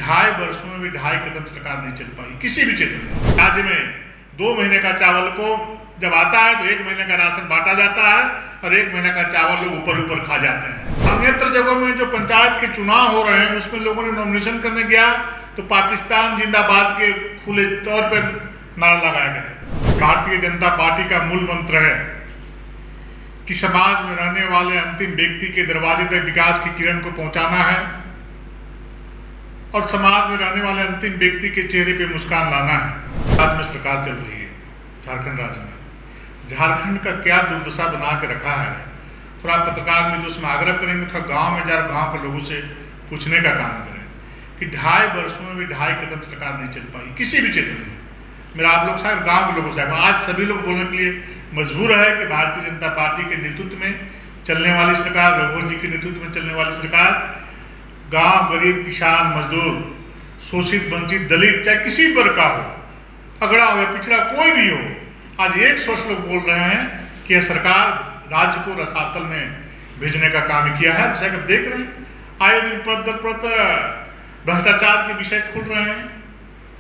ढाई वर्षों में भी 2.5 कदम सरकार नहीं चल पाई किसी भी क्षेत्र में। राज्य में 2 महीने का चावल को जब आता है तो 1 महीने का राशन बांटा जाता है और 1 महीने का चावल लोग ऊपर खाते हैं। अन्यत्र जगहों में जो पंचायत के चुनाव हो रहे हैं उसमें लोगों ने नॉमिनेशन करने गया तो पाकिस्तान जिंदाबाद के खुले तौर पर नारा लगाया गया। भारतीय जनता पार्टी का मूल मंत्र है कि समाज में रहने वाले अंतिम व्यक्ति के दरवाजे तक विकास की किरण को पहुंचाना है और समाज में रहने वाले अंतिम व्यक्ति के चेहरे पे मुस्कान लाना है। राज्य में सरकार चल रही है, झारखंड राज्य में। झारखंड का क्या दुर्दशा बना के रखा है, थोड़ा पत्रकार मित्र उसमें आग्रह करेंगे, थोड़ा गांव में जाकर गांव के लोगों से पूछने का काम करें कि 2.5 वर्षों में भी 2.5 कदम सरकार नहीं चल पाई किसी भी क्षेत्र में। मेरा आप लोग साहब गांव के लोगों से आज सभी लोग बोलने के लिए मजबूर है कि भारतीय जनता पार्टी के नेतृत्व में चलने वाली सरकार, रघुवर जी के नेतृत्व में चलने वाली सरकार गांव, गरीब, किसान, मजदूर, शोषित, वंचित, दलित, चाहे किसी पर का हो, अगड़ा हो या पिछड़ा कोई भी हो, आज एक सोच लोग बोल रहे हैं कि यह सरकार राज्य को रसातल में भेजने का काम किया है। जैसा कि आप देख रहे हैं आए दिन प्रत भ्रष्टाचार के विषय खुल रहे हैं।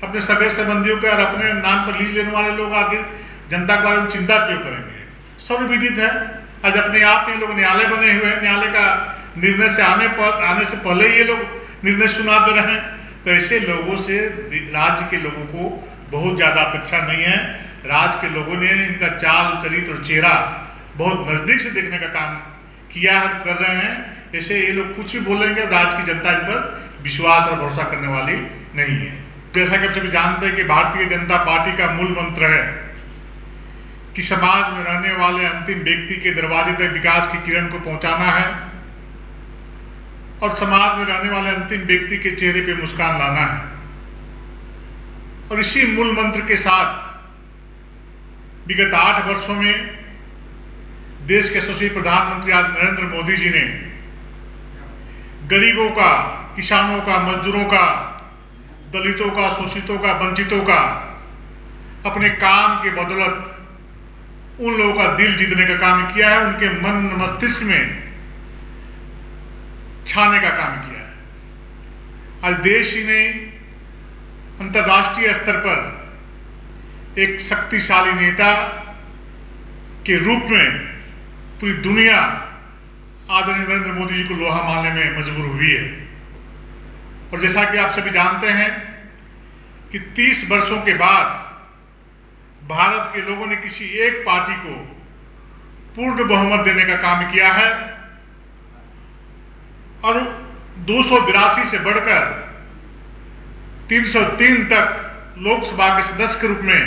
अपने सगे संबंधियों के और अपने नाम पर लीज लेने वाले लोग आगे जनता के बारे में चिंता क्यों करेंगे? सर्वविदित है। आज अपने आप में लोग न्यायालय बने हुए हैं, न्यायालय का निर्णय से आने से पहले ये लोग निर्णय सुना दे रहे हैं। तो ऐसे लोगों से राज्य के लोगों को बहुत ज़्यादा अपेक्षा नहीं है। राज्य के लोगों ने इनका चाल, चरित्र और चेहरा बहुत नज़दीक से देखने का काम किया है, कर रहे हैं। ऐसे ये लोग कुछ भी बोलेंगे, राज्य की जनता इन पर विश्वास और भरोसा करने वाली नहीं है। जैसा कि आप सभी जानते हैं कि भारतीय जनता पार्टी का मूल मंत्र है कि समाज में रहने वाले अंतिम व्यक्ति के दरवाजे तक विकास की किरण को पहुंचाना है और समाज में रहने वाले अंतिम व्यक्ति के चेहरे पे मुस्कान लाना है। और इसी मूल मंत्र के साथ विगत 8 वर्षों में देश के यशस्वी प्रधानमंत्री आज नरेंद्र मोदी जी ने गरीबों का, किसानों का, मजदूरों का, दलितों का, शोषितों का, वंचितों का अपने काम के बदौलत उन लोगों का दिल जीतने का काम किया है, उनके मन मस्तिष्क में छाने का काम किया है। आज देश ही नहीं अंतर्राष्ट्रीय स्तर पर एक शक्तिशाली नेता के रूप में पूरी दुनिया आदरणीय नरेंद्र मोदी जी को लोहा मानने में मजबूर हुई है। और जैसा कि आप सभी जानते हैं कि 30 वर्षों के बाद भारत के लोगों ने किसी एक पार्टी को पूर्ण बहुमत देने का काम किया है और 282 से बढ़कर 303 तक लोकसभा के सदस्य के रूप में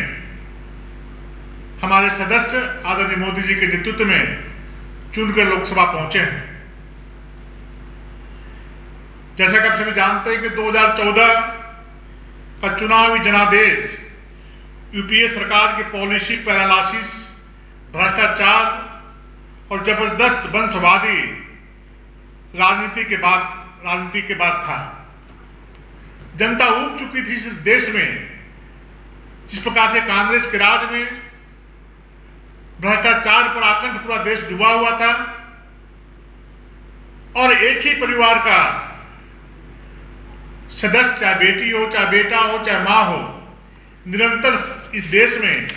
हमारे सदस्य आदरणीय मोदी जी के नेतृत्व में चुनकर लोकसभा पहुंचे हैं। जैसा कि आप सभी जानते हैं कि 2014 का चुनावी जनादेश यूपीए सरकार की पॉलिसी पैरालाइसिस, भ्रष्टाचार और जबरदस्त वंशवादी राजनीति के बाद था। जनता ऊब चुकी थी इस देश में। जिस प्रकार से कांग्रेस के राज में भ्रष्टाचार पर आकंठ पूरा देश डूबा हुआ था और एक ही परिवार का सदस्य, चाहे बेटी हो, चाहे बेटा हो, चाहे मां हो, निरंतर इस देश में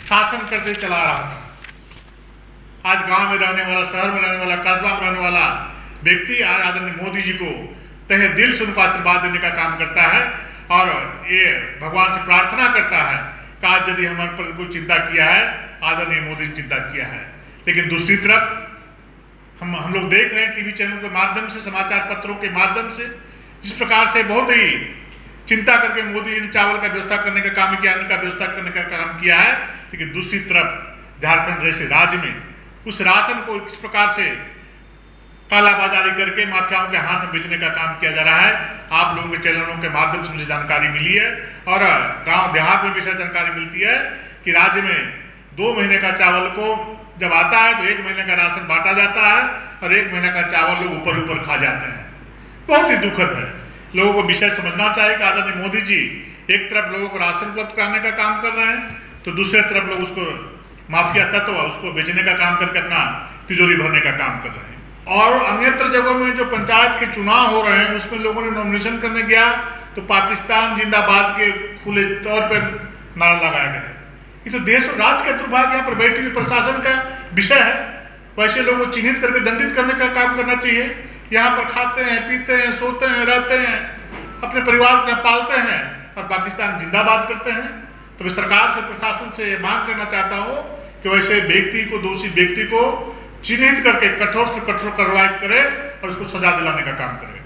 शासन करते चला रहा था। आज गांव में रहने वाला, शहर में रहने वाला, कस्बा में रहने वाला व्यक्ति आज आदरणीय मोदी जी को तहे दिल से उनको आशीर्वाद देने का काम करता है और ये भगवान से प्रार्थना करता है कि आज यदि हमारे पर कोई चिंता किया है, आदरणीय मोदी ने चिंता किया है। लेकिन दूसरी तरफ हम लोग देख रहे हैं टीवी चैनल के माध्यम से, समाचार पत्रों के माध्यम से, जिस प्रकार से बहुत ही चिंता करके मोदी जी ने चावल का व्यवस्था करने का काम किया, अन्न का व्यवस्था करने का काम किया है। लेकिन दूसरी तरफ झारखंड जैसे राज्य में उस राशन को किस प्रकार से कालाबाजारी करके माफियाओं के हाथ में बेचने का काम किया जा रहा है, आप लोगों के चैनलों के माध्यम से मुझे जानकारी मिली है और गांव देहात में भी ऐसा जानकारी मिलती है कि राज्य में 2 महीने का चावल को जब आता है तो 1 महीने का राशन बांटा जाता है और 1 महीने का चावल लोग ऊपर खा जाते हैं। बहुत ही दुखद है। लोगों को विषय समझना चाहिए कि आदरणीय मोदी जी एक तरफ लोगों को राशन उपलब्ध कराने का काम कर रहे हैं तो दूसरे तरफ लोग उसको माफिया तत्व उसको बेचने का काम करके अपना तिजोरी भरने का काम कर रहे हैं। और अन्यत्र जगहों में जो पंचायत के चुनाव हो रहे हैं उसमें लोगों ने नॉमिनेशन करने गया तो पाकिस्तान जिंदाबाद के खुले तौर पर नारा लगाया गया है। ये तो देश और राज्य का दुर्भाग्य यहाँ पर बैठी हुई प्रशासन का विषय है। वैसे लोगों को चिन्हित करके दंडित करने का काम करना चाहिए। यहाँ पर खाते हैं, पीते हैं, सोते हैं, रहते हैं, अपने परिवार को पालते हैं और पाकिस्तान जिंदाबाद करते हैं। तो मैं सरकार से, प्रशासन से मांग करना चाहता हूँ कि वैसे व्यक्ति को, दोषी व्यक्ति को चिन्हित करके कठोर से कठोर कार्रवाई करे और उसको सजा दिलाने का काम करे।